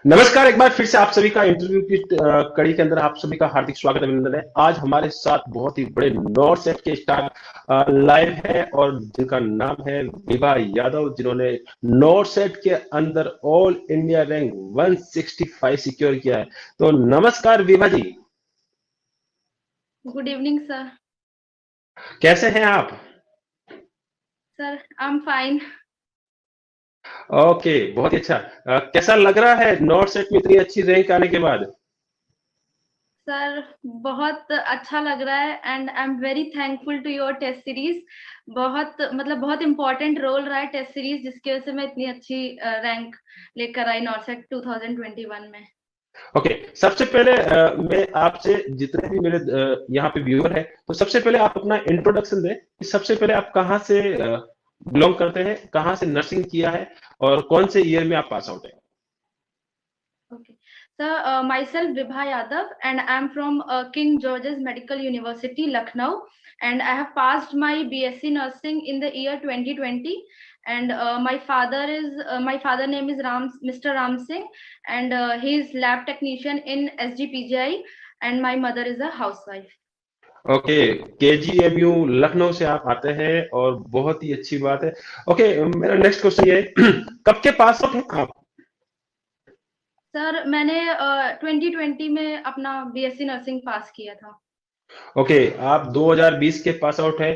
नमस्कार। एक बार फिर से आप सभी का इंटरव्यू की कड़ी के अंदर आप सभी का हार्दिक स्वागत अभिनंदन है। आज हमारे साथ बहुत ही बड़े नॉर्थ सेट के स्टार लाइव है और जिनका नाम है विभा यादव, जिन्होंने नॉर्थ सेट के अंदर ऑल इंडिया रैंक 165 सिक्योर किया है। तो नमस्कार विभा जी, गुड इवनिंग सर। कैसे हैं आप? Sir I am fine. Okay, बहुत ही अच्छा। कैसा लग रहा है नॉर्थ सेट में इतनी अच्छी रैंक आने के बाद? सर बहुत अच्छा लग रहा है and I am very thankful to your test series. बहुत इम्पोर्टेंट रोल रहा है टेस्ट सीरीज, जिसकी वजह से मैं इतनी अच्छी रैंक लेकर आई नॉर्सेट 2021 में। ओके, सबसे पहले मैं आपसे, जितने भी मेरे यहाँ पे व्यूअर है, तो सबसे पहले आप अपना इंट्रोडक्शन दें कि सबसे पहले आप कहाँ से बिलोंग करते हैं, कहाँ से नर्सिंग किया है और कौन से ईयर में आप पास आउट हैं? Okay. So, myself Vibha Yadav, and I'm from King George's Medical University, Lucknow, and I have passed my BSc Nursing in the year 2020. And my father name is Mr. Ram Singh, and he is lab technician in SGPGI, and my mother is a housewife. Okay, KGMU Lucknow से आप आते हैं और बहुत ही अच्छी बात है। Okay, मेरा नेक्स्ट क्वेश्चन ये है कब के पास आउट हैं आप? सर मैंने 2020 में अपना BSc नर्सिंग पास किया था। ओके, आप 2020 के पास आउट है।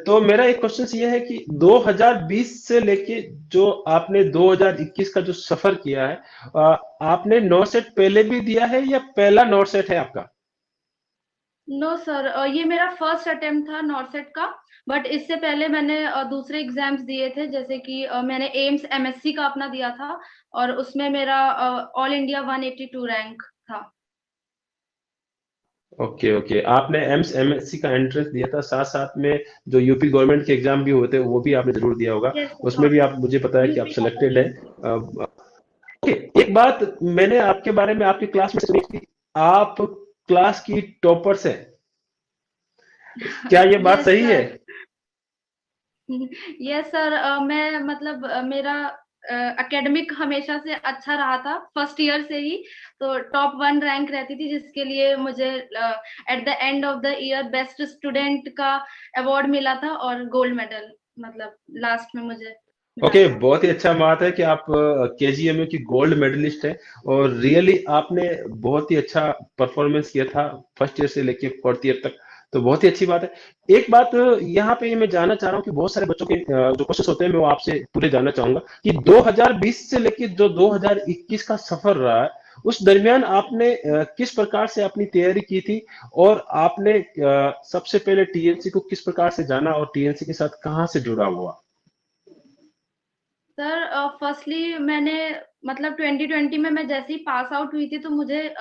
तो मेरा एक क्वेश्चन ये है कि 2020 से लेके जो आपने 2021 का जो सफर किया है, आपने नॉर्थ सेट पहले भी दिया है या पहला नॉर्थ सेट है आपका? नो सर, ये मेरा फर्स्ट अटेम्प्ट था नॉर्सेट का। बट इससे पहले मैंने दूसरे एग्जाम्स दिए थे, जैसे कि मैंने एम्स MSc का अपना दिया था, और उसमें मेरा ऑल इंडिया 182 रैंक था। ओके ओके, आपने एम्स एमएससी का एंट्रेंस दिया था, साथ साथ में जो यूपी गवर्नमेंट के एग्जाम भी होते हैं वो भी आपने जरूर दिया होगा। यस उसमें सर, भी आप, मुझे पता है कि आप यूपी का तो सिलेक्टेड है। दिया। ओके, एक बात मैंने आपके बारे में आपकी क्लास में सुनी थी, आप क्लास की टॉपर्स है, क्या ये बात यस सही है? सर। यस सर, मैं मेरा एकेडमिक हमेशा से अच्छा रहा था, फर्स्ट ईयर से ही। तो टॉप 1 रैंक रहती थी, जिसके लिए मुझे at the end of the year best student का अवार्ड मिला था, और गोल्ड मेडल लास्ट में मुझे मिला ओके, था। बहुत ही अच्छा बात है कि आप केजीएमयू की गोल्ड मेडलिस्ट है और रियली आपने बहुत ही अच्छा परफॉर्मेंस किया था फर्स्ट ईयर से लेके फोर्थ ईयर तक। तो बहुत ही अच्छी बात है। एक बात यहाँ पे मैं जानना चाह रहा हूँ कि बहुत सारे बच्चों के जो क्वेश्चन होते हैं मैं वो आपसे पूरे जानना चाहूंगा कि 2020 से लेके जो 2021 का सफर रहा है, उस दरमियान आपने किस प्रकार से अपनी तैयारी की थी और आपने सबसे पहले टीएनसी को किस प्रकार से जाना और टीएनसी के साथ कहाँ से जुड़ा हुआ? सर फर्स्टली मैंने 2020 में मैं जैसे ही पास आउट हुई थी, तो मुझे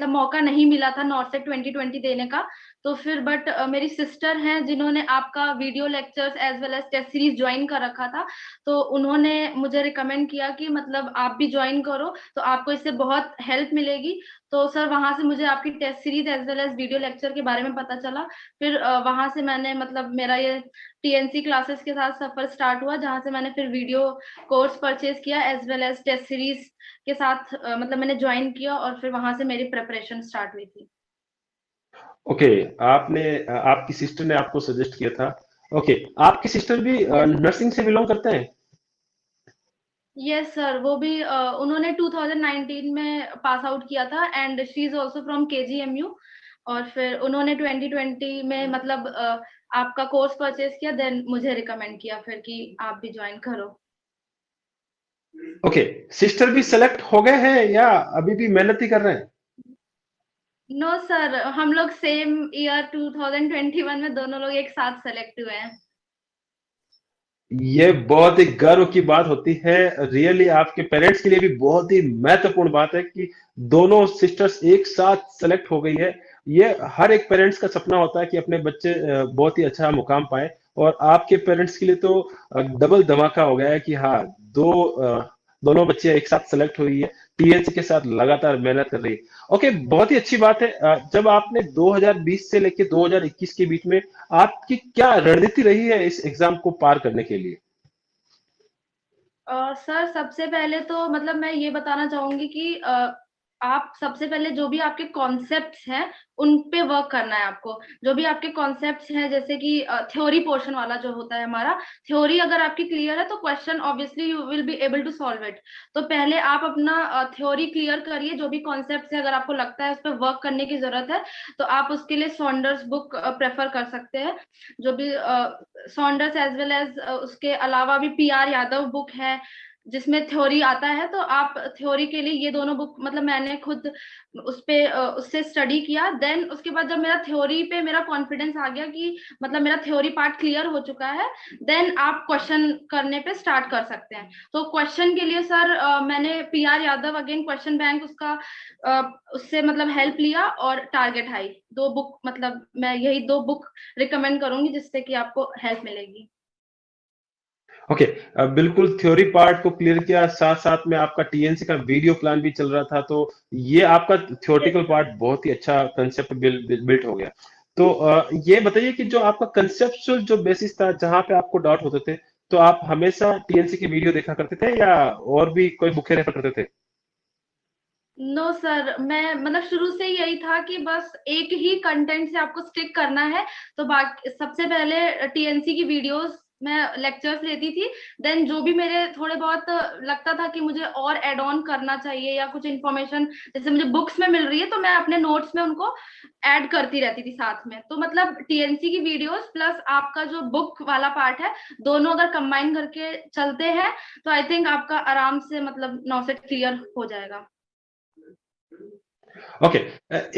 मौका नहीं मिला था नॉर्सेट 2020 देने का। तो फिर बट मेरी सिस्टर हैं, जिन्होंने आपका video lectures as well as test series join कर रखा था। तो उन्होंने मुझे रिकमेंड किया कि आप भी ज्वाइन करो, तो आपको इससे बहुत हेल्प मिलेगी। तो सर वहां से मुझे आपकी test series as well as video lecture के बारे में पता चला। फिर वहां से मैंने मेरा ये TNC क्लासेस के साथ सफर स्टार्ट हुआ, जहां से मैंने फिर वीडियो कोर्स परचेज किया as well as test series के साथ मैंने ज्वाइन किया, और फिर वहां से मेरी प्रिपरेशन स्टार्ट हुई थी। ओके, आपने आपकी सिस्टर ने आपको सजेस्ट किया था। ओके, आपकी सिस्टर भी यस नर्सिंग से बिलोंग करते हैं? यस सर, वो भी उन्होंने 2019 में पास आउट किया था, and she is also from KGMU। और फिर उन्होंने 2020 में आपका कोर्स परचेज किया, देन मुझे रिकमेंड किया फिर कि आप भी ज्वाइन करो। ओके, सिस्टर भी सेलेक्ट हो गए हैं या अभी भी मेहनत ही कर रहे हैं? नो सर, हम लोग सेम ईयर 2021 में दोनों लोग एक साथ सेलेक्ट हुए हैं। ये बहुत ही गर्व की बात होती है। रियली आपके पेरेंट्स के लिए भी बहुत ही महत्वपूर्ण बात है कि दोनों सिस्टर्स एक साथ सेलेक्ट हो गई है। ये हर एक पेरेंट्स का सपना होता है कि अपने बच्चे बहुत ही अच्छा मुकाम पाए, और आपके पेरेंट्स के लिए तो डबल धमाका हो गया है कि हाँ, दोनों बच्चे एक साथ सेलेक्ट हुई है, टीएनसी के साथ लगातार मेहनत कर रही है। ओके, बहुत ही अच्छी बात है। जब आपने 2020 से लेके 2021 के बीच में आपकी क्या रणनीति रही है इस एग्जाम को पार करने के लिए? सर सबसे पहले तो मतलब मैं ये बताना चाहूंगी कि आप सबसे पहले जो भी आपके कॉन्सेप्ट्स हैं उन पे वर्क करना है आपको। जो भी आपके कॉन्सेप्ट्स हैं, जैसे कि थ्योरी पोर्शन वाला जो होता है हमारा, थ्योरी अगर आपकी क्लियर है तो question obviously you will be able to solve it. तो पहले आप अपना थ्योरी क्लियर करिए, जो भी कॉन्सेप्ट्स है अगर आपको लगता है उस पर वर्क करने की जरूरत है तो आप उसके लिए सॉन्डर्स बुक प्रेफर कर सकते हैं। जो भी सॉन्डर्स एज वेल एज उसके अलावा भी PR यादव बुक है जिसमें थ्योरी आता है। तो आप थ्योरी के लिए ये दोनों बुक, मतलब मैंने खुद उस पे उससे स्टडी किया। देन उसके बाद जब मेरा थ्योरी पे मेरा कॉन्फिडेंस आ गया कि मतलब मेरा थ्योरी पार्ट क्लियर हो चुका है, देन आप क्वेश्चन करने पे स्टार्ट कर सकते हैं। तो क्वेश्चन के लिए सर मैंने PR Yadav again question bank उसका उससे मतलब हेल्प लिया, और टारगेट हाई, दो बुक, मतलब मैं यही दो बुक रिकमेंड करूंगी जिससे कि आपको हेल्प मिलेगी। ओके। बिल्कुल थ्योरी पार्ट को क्लियर किया, साथ साथ में आपका टीएनसी का वीडियो प्लान भी चल रहा था, तो ये आपका यस थ्योरेटिकल सर। पार्ट बहुत ही अच्छा कंसेप्ट बिल्ड हो गया। तो ये बताइए कि जो आपका कंसेप्चुअल जो बेसिस था, जहां पे आपको डाउट होते थे, तो आप हमेशा टीएनसी की वीडियो देखा करते थे या और भी कोई बुकें रेफर करते थे? नो सर, मैं मतलब शुरू से ही यही था कि बस एक ही कंटेंट से आपको स्टिक करना है। तो बाकी सबसे पहले TNC की वीडियोस मैं लेक्चर्स लेती थी। देन जो भी मेरे थोड़े बहुत लगता था कि मुझे और एड ऑन करना चाहिए या कुछ इन्फॉर्मेशन जैसे मुझे बुक्स में मिल रही है, तो मैं अपने नोट्स में उनको ऐड करती रहती थी साथ में। तो मतलब TNC की वीडियोस प्लस आपका जो बुक वाला पार्ट है, दोनों अगर कंबाइन करके चलते हैं तो आई थिंक आपका आराम से मतलब 9 से क्लियर हो जाएगा। ओके।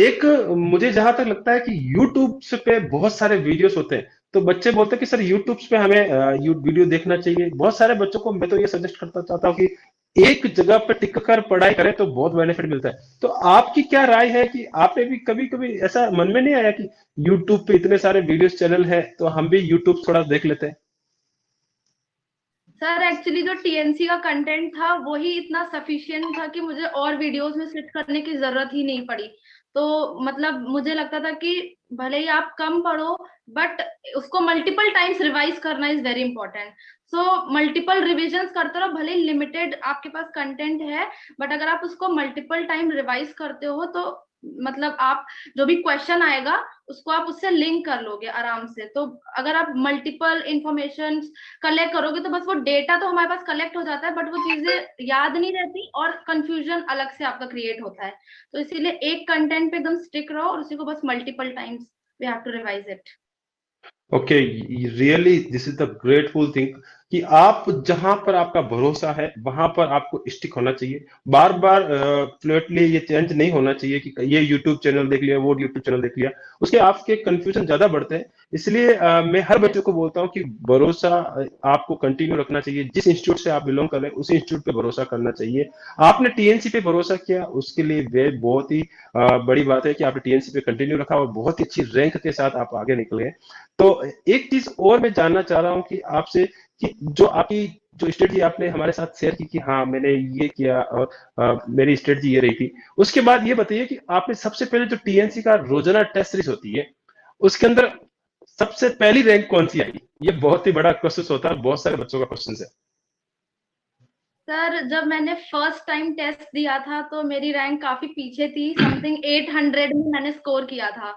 एक मुझे जहां तक लगता है कि यूट्यूब पे बहुत सारे वीडियोस होते हैं, तो बच्चे बोलते हैं कि सर यूट्यूब पे हमें वीडियो देखना चाहिए। बहुत सारे बच्चों को मैं तो ये सजेस्ट करता चाहता हूँ कि एक जगह पे टिक कर पढ़ाई करें तो बहुत बेनिफिट मिलता है। तो आपकी क्या राय है कि आपने भी कभी कभी ऐसा मन में नहीं आया कि यूट्यूब पे इतने सारे वीडियोस चैनल है तो हम भी यूट्यूब थोड़ा देख लेते हैं? सर एक्चुअली जो TNC का कंटेंट था वही इतना सफिशिएंट था कि मुझे और वीडियोस में स्विच करने की जरूरत ही नहीं पड़ी। तो मतलब मुझे लगता था कि भले ही आप कम पढ़ो, बट उसको मल्टीपल टाइम्स रिवाइज करना is very important. So multiple revisions करते रहो, भले ही लिमिटेड आपके पास कंटेंट है, बट अगर आप उसको मल्टीपल टाइम रिवाइज करते हो तो मतलब आप जो भी क्वेश्चन आएगा उसको आप उससे लिंक कर लोगे आराम से। तो अगर आप मल्टीपल इंफॉर्मेशन कलेक्ट करोगे तो बस वो डेटा तो हमारे पास कलेक्ट हो जाता है, बट वो चीजें याद नहीं रहती और कंफ्यूजन अलग से आपका क्रिएट होता है। तो इसीलिए एक कंटेंट पे एकदम स्टिक रहो और उसी को बस multiple times we have to revise it. Okay. Really this is the grateful thing कि आप जहां पर आपका भरोसा है वहां पर आपको स्टिक होना चाहिए। बार बार फ्लैटली ये चेंज नहीं होना चाहिए कि ये यूट्यूब चैनल देख लिया, वो यूट्यूब चैनल देख लिया, उसके आपके कंफ्यूजन ज्यादा बढ़ते हैं। इसलिए मैं हर बच्चों यस। को बोलता हूँ कि भरोसा आपको कंटिन्यू रखना चाहिए। जिस इंस्टीट्यूट से आप बिलोंग कर रहे हैं उसी इंस्टीट्यूट पे भरोसा करना चाहिए। आपने टीएनसी पे भरोसा किया, उसके लिए वे बहुत ही बड़ी बात है कि आपने टीएनसी पे कंटिन्यू रखा और बहुत ही अच्छी रैंक के साथ आप आगे निकले। तो एक चीज और मैं जानना चाह रहा हूँ कि आपसे कि जो आपकी जो स्ट्रेटजी आपने हमारे साथ शेयर की कि हाँ मैंने ये किया और मेरी स्ट्रेटजी ये रही थी, उसके बाद ये बताइए कि आपने सबसे पहले जो टीएनसी का रोजाना टेस्ट सीरीज होती है उसके अंदर सबसे पहली रैंक कौन सी आई? ये बहुत ही बड़ा क्वेश्चन होता है, बहुत सारे बच्चों का क्वेश्चन है। सर जब मैंने फर्स्ट टाइम टेस्ट दिया था तो मेरी रैंक काफी पीछे थी, समथिंग 800 में मैंने स्कोर किया था।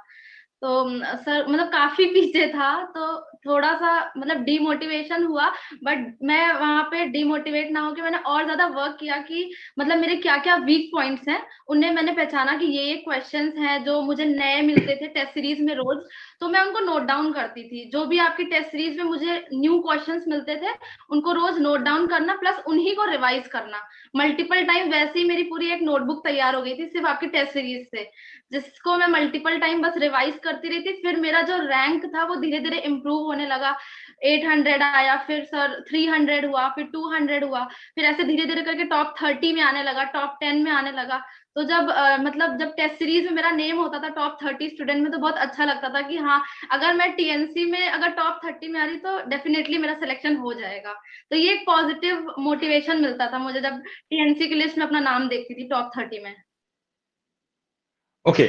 तो सर मतलब काफी पीछे था, तो थोड़ा सा मतलब डिमोटिवेशन हुआ। बट मैं वहां पे डिमोटिवेट ना होकर मैंने और ज्यादा वर्क किया कि मतलब मेरे क्या क्या वीक पॉइंट्स हैं उन्हें मैंने पहचाना कि ये क्वेश्चंस हैं जो मुझे नए मिलते थे टेस्ट सीरीज में रोज। तो मैं उनको नोट डाउन करती थी, जो भी आपकी टेस्ट सीरीज में मुझे न्यू क्वेश्चंस मिलते थे उनको रोज नोट डाउन करना प्लस उन्हीं को रिवाइज करना मल्टीपल टाइम। वैसे ही मेरी पूरी एक नोटबुक तैयार हो गई थी सिर्फ आपकी टेस्ट सीरीज से, जिसको मैं मल्टीपल टाइम बस रिवाइज करती रही थी। फिर मेरा जो रैंक था वो धीरे धीरे इम्प्रूव होने लगा। 800 आया, फिर सर 300 हुआ, फिर 200 हुआ, फिर ऐसे धीरे धीरे करके टॉप 30 में आने लगा, टॉप 10 में आने लगा। तो जब मतलब जब टेस्ट सीरीज में मेरा नेम होता था टॉप 30 स्टूडेंट में, तो बहुत अच्छा लगता था कि हाँ अगर मैं TNC में अगर टॉप 30 में आ रही तो डेफिनेटली मेरा सिलेक्शन हो जाएगा। तो ये एक पॉजिटिव मोटिवेशन मिलता था मुझे जब TNC की लिस्ट में अपना नाम देखती थी टॉप 30 में। ओके।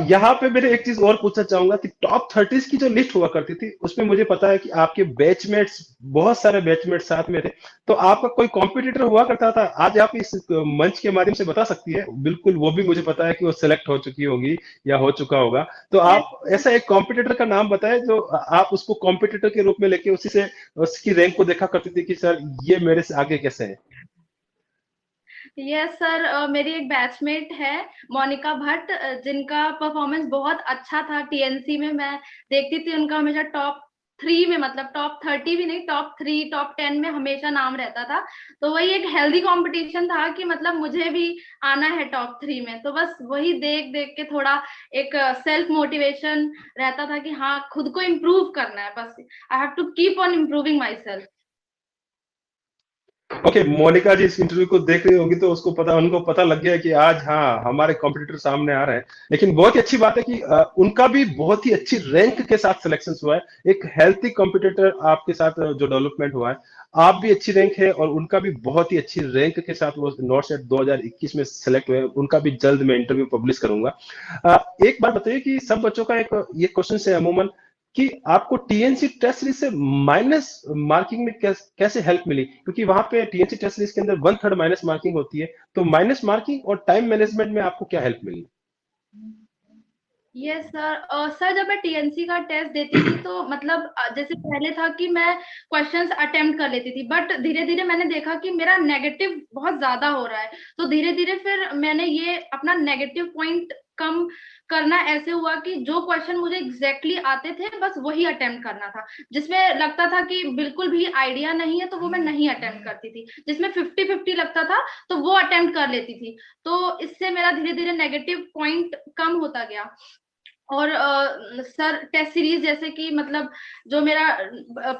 यहाँ पे मेरे एक चीज और पूछना चाहूंगा कि टॉप 30 की जो लिस्ट हुआ करती थी उसमें मुझे पता है कि आपके बैचमेट्स, बहुत सारे बैचमेट्स साथ में थे, तो आपका कोई कॉम्पिटिटर हुआ करता था? आज आप इस मंच के माध्यम से बता सकती है, बिल्कुल वो भी मुझे पता है कि वो सिलेक्ट हो चुकी होगी या हो चुका होगा, तो यस आप ऐसा एक कॉम्पिटिटर का नाम बताएं जो आप उसको कॉम्पिटिटर के रूप में लेके उसी से उसकी रैंक को देखा करती थी कि सर ये मेरे से आगे कैसे है। यस सर, मेरी एक बैचमेट है मोनिका भट्ट, जिनका परफॉर्मेंस बहुत अच्छा था टीएनसी में। मैं देखती थी उनका हमेशा टॉप 3 में, मतलब टॉप 30 भी नहीं, टॉप 3 टॉप 10 में हमेशा नाम रहता था। तो वही एक हेल्दी कंपटीशन था कि मतलब मुझे भी आना है टॉप 3 में, तो बस वही देख देख के थोड़ा एक सेल्फ मोटिवेशन रहता था कि हाँ, खुद को इम्प्रूव करना है, बस I have to keep on improving myself. Okay, Monika ji इस इंटरव्यू को देख रही होगी तो उसको पता, उनको पता लग गया कि आज हाँ हमारे कॉम्पिटिटर सामने आ रहे हैं। लेकिन बहुत ही अच्छी बात है कि उनका भी बहुत ही अच्छी रैंक के साथ सिलेक्शन हुआ है। एक हेल्थी कॉम्पिटिटर आपके साथ जो डेवलपमेंट हुआ है, आप भी अच्छी रैंक है और उनका भी बहुत ही अच्छी रैंक के साथ वो नॉर्थ सेट 2021 में सिलेक्ट हुए। उनका भी जल्द मैं इंटरव्यू पब्लिश करूंगा। एक बात बताइए कि सब बच्चों का एक ये क्वेश्चन है अमूमन कि आपको टीएनसी टेस्ट सीरीज से माइनस मार्किंग में कैसे हेल्प मिली, क्योंकि वहां पे टीएनसी टेस्ट सीरीज के अंदर 1/3 माइनस मार्किंग होती है, तो माइनस मार्किंग और टाइम मैनेजमेंट में आपको क्या हेल्प मिली? यस सर, सर जब मैं टीएनसी का टेस्ट देती थी तो मतलब जैसे पहले था कि मैं क्वेश्चंस अटेम्प्ट कर लेती थी, बट धीरे धीरे मैंने देखा कि मेरा नेगेटिव बहुत ज्यादा हो रहा है। तो धीरे धीरे फिर मैंने ये अपना नेगेटिव पॉइंट कम करना ऐसे हुआ कि जो क्वेश्चन मुझे एग्जैक्टली आते थे बस वही अटेम्प्ट करना था। जिसमें लगता था कि बिल्कुल भी आइडिया नहीं है तो वो मैं नहीं अटेम्प्ट करती थी। जिसमें 50-50 लगता था तो वो अटेम्प्ट कर लेती थी। तो इससे मेरा धीरे धीरे नेगेटिव पॉइंट कम होता गया। और सर टेस्ट सीरीज जैसे कि मतलब जो मेरा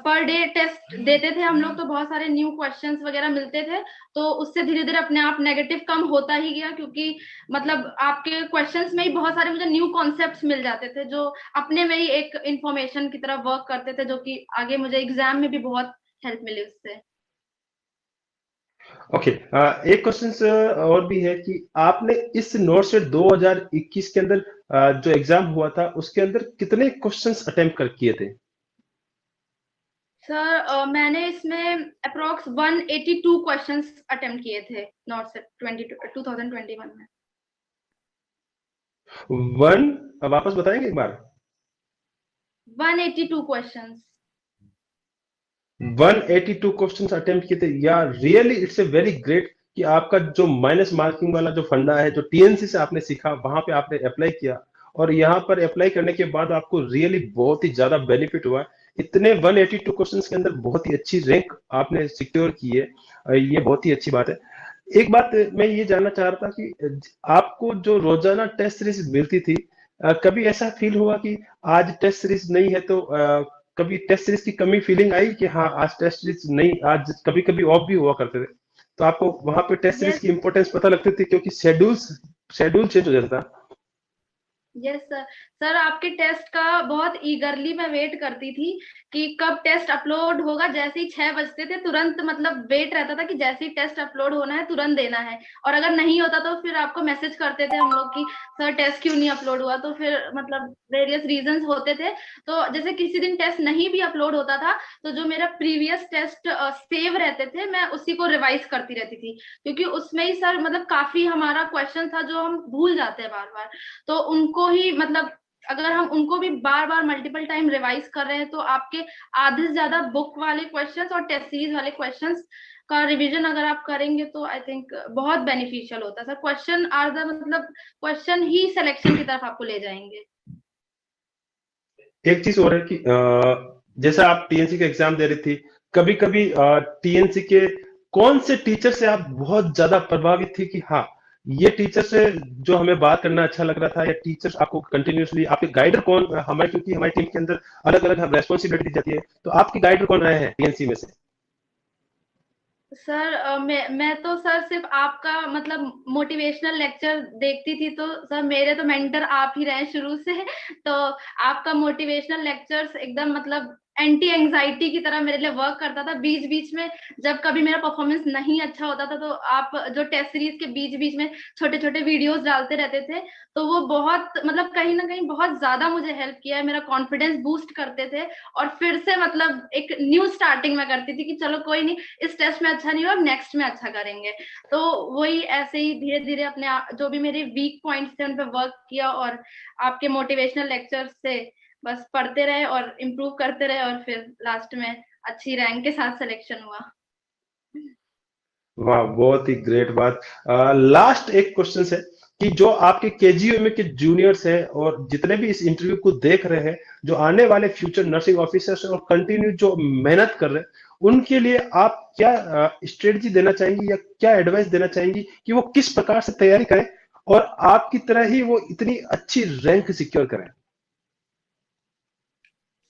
पर डे टेस्ट देते थे हम लोग, तो बहुत सारे न्यू क्वेश्चंस वगैरह मिलते थे। तो उससे धीरे धीरे अपने आप नेगेटिव कम होता ही गया, क्योंकि मतलब आपके क्वेश्चंस में ही बहुत सारे मुझे न्यू कॉन्सेप्ट्स मिल जाते थे जो अपने में ही एक इंफॉर्मेशन की तरह वर्क करते थे, जो कि आगे मुझे एग्जाम में भी बहुत हेल्प मिली उससे। ओके। एक क्वेश्चन और भी है कि आपने इस नोट सेट 2021 के अंदर जो एग्जाम हुआ था उसके अंदर कितने क्वेश्चंस अटेम्प्ट कर किए थे? सर मैंने इसमें अप्रोक्स 182 क्वेश्चंस अटेम्प्ट किए थे नॉट सेट 2021 में। वन, वापस बताएंगे एक बार? 182 क्वेश्चंस। 182 क्वेश्चंस अटेम्प्ट किए थे, या really it's a very great कि आपका जो माइनस मार्किंग वाला जो फंडा है, जो टीएनसी से आपने सीखा, वहां पे आपने अप्लाई किया और यहाँ पर अप्लाई करने के बाद आपको रियली बहुत ही ज्यादा बेनिफिट हुआ। इतने 182 क्वेश्चंस के अंदर बहुत ही अच्छी रैंक आपने सिक्योर की है, ये बहुत ही अच्छी बात है। एक बात मैं ये जानना चाह रहा था कि आपको जो रोजाना टेस्ट सीरीज मिलती थी, कभी ऐसा फील हुआ कि आज टेस्ट सीरीज नहीं है तो कभी टेस्ट सीरीज की कमी फीलिंग आई कि हाँ आज टेस्ट सीरीज नहीं, आज कभी कभी ऑफ भी हुआ करते थे, तो आपको वहां पे टेस्ट सीरीज यस की इंपॉर्टेंस पता लगती थी क्योंकि शेड्यूल शेड्यूल चेंज हो जाता था। Yes sir. सर आपके टेस्ट का बहुत ईगरली मैं वेट करती थी कि कब टेस्ट अपलोड होगा। जैसे ही 6 बजते थे तुरंत मतलब वेट रहता था कि जैसे ही टेस्ट अपलोड होना है तुरंत देना है। और अगर नहीं होता तो फिर आपको मैसेज करते थे हम लोग कि सर टेस्ट क्यों नहीं अपलोड हुआ, तो फिर मतलब वेरियस रीजंस होते थे। तो जैसे किसी दिन टेस्ट नहीं भी अपलोड होता था तो जो मेरा प्रीवियस टेस्ट सेव रहते थे मैं उसी को रिवाइज करती रहती थी, क्योंकि उसमें ही सर मतलब काफी हमारा क्वेश्चन था जो हम भूल जाते हैं बार बार। तो उनको ही मतलब अगर हम उनको भी बार बार मल्टीपल टाइम रिवाइज कर रहे हैं तो आपके आधे से ज्यादा बुक वाले क्वेश्चंस और टेस्ट सीरीज वाले क्वेश्चंस का रिवीजन अगर आप करेंगे तो आई थिंक बहुत बेनिफिशियल होता है सर। क्वेश्चन आर द मतलब क्वेश्चन ही सिलेक्शन की तरफ आपको ले जाएंगे। एक चीज और है कि जैसा आप टीएनसी का एग्जाम दे रही थी, कभी कभी टीएनसी के कौन से टीचर से आप बहुत ज्यादा प्रभावित थी कि हाँ ये टीचर से जो हमें बात करना अच्छा लग रहा था, या टीचर आपको कंटिन्यूअसली आपके गाइडर कौन हमारे, क्योंकि हमारी टीम के अंदर अलग अलग रेस्पॉन्सिबिलिटी दी जाती है, तो आपके गाइडर कौन रहे हैं टीएनसी में से? सर मैं तो सर सिर्फ आपका मतलब मोटिवेशनल लेक्चर देखती थी, तो सर मेरे तो मेंटर आप ही रहे शुरू से। तो आपका मोटिवेशनल लेक्चर्स एकदम मतलब एंटी एंजाइटी की तरह मेरे लिए वर्क करता था। बीच बीच में जब कभी मेरा परफॉर्मेंस नहीं अच्छा होता था, तो आप जो टेस्ट सीरीज के बीच बीच में छोटे छोटे वीडियोस डालते रहते थे, तो वो बहुत मतलब कहीं ना कहीं बहुत ज्यादा मुझे हेल्प किया है, मेरा कॉन्फिडेंस बूस्ट करते थे। और फिर से मतलब एक न्यू स्टार्टिंग में करती थी कि चलो कोई नहीं, इस टेस्ट में अच्छा नहीं हुआ, अब नेक्स्ट में अच्छा करेंगे। तो वही ऐसे ही धीरे धीरे अपने जो भी मेरे वीक पॉइंट्स थे उन पे वर्क किया, और आपके मोटिवेशनल लेक्चर्स से बस पढ़ते रहे और इम्प्रूव करते रहे, और फिर लास्ट में अच्छी रैंक के साथ सिलेक्शन हुआ। वाह, बहुत ही ग्रेट बात। लास्ट एक क्वेश्चन है कि जो आपके केजीएमए के जूनियर्स हैं और जितने भी इस इंटरव्यू को देख रहे हैं, जो आने वाले फ्यूचर नर्सिंग ऑफिसर्स और कंटिन्यू जो मेहनत कर रहे हैं, उनके लिए आप क्या स्ट्रेटजी देना चाहेंगी या क्या एडवाइस देना चाहेंगी कि वो किस प्रकार से तैयारी करें और आपकी तरह ही वो इतनी अच्छी रैंक सिक्योर करें?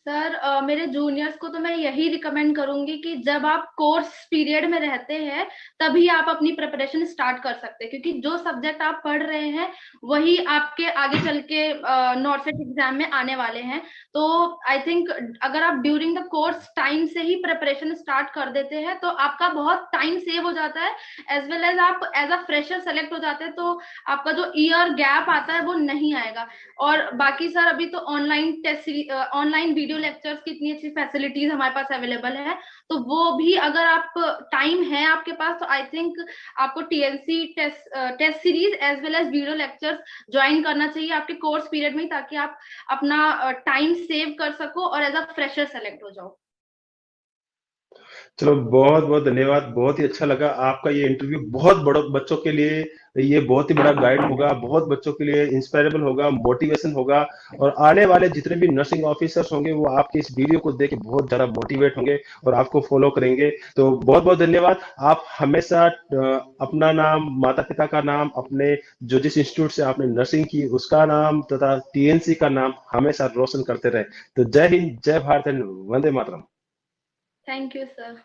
सर मेरे जूनियर्स को तो मैं यही रिकमेंड करूंगी कि जब आप कोर्स पीरियड में रहते हैं तभी आप अपनी प्रिपरेशन स्टार्ट कर सकते हैं, क्योंकि जो सब्जेक्ट आप पढ़ रहे हैं वही आपके आगे चल के नॉर्सेट एग्जाम में आने वाले हैं। तो आई थिंक अगर आप ड्यूरिंग द कोर्स टाइम से ही प्रिपरेशन स्टार्ट कर देते हैं तो आपका बहुत टाइम सेव हो जाता है, एज वेल एज आप एज अ फ्रेशर सेलेक्ट हो जाते हैं, तो आपका जो ईयर गैप आता है वो नहीं आएगा। और बाकी सर अभी तो online test online video lectures की इतनी अच्छी फैसिलिटीज हमारे पास अवेलेबल है, तो वो भी अगर आप टाइम है आपके पास तो आई थिंक आपको TNC test series as well as video lectures join करना चाहिए आपके कोर्स पीरियड में, ताकि आप अपना टाइम सेव कर सको और एज अ फ्रेशर सेलेक्ट हो जाओ। चलो, बहुत बहुत धन्यवाद। बहुत ही अच्छा लगा आपका ये इंटरव्यू। बहुत बड़ो बच्चों के लिए ये बहुत ही बड़ा गाइड होगा, बहुत बच्चों के लिए इंस्पायरेबल होगा, मोटिवेशन होगा, और आने वाले जितने भी नर्सिंग ऑफिसर्स होंगे वो आपके इस वीडियो को देख के बहुत ज्यादा मोटिवेट होंगे और आपको फॉलो करेंगे। तो बहुत बहुत धन्यवाद। आप हमेशा अपना नाम, माता पिता का नाम, अपने जो जिस इंस्टीट्यूट से आपने नर्सिंग की उसका नाम तथा टीएनसी का नाम हमेशा रोशन करते रहे। तो जय हिंद, जय Bharat and Vande Mataram. Thank you sir.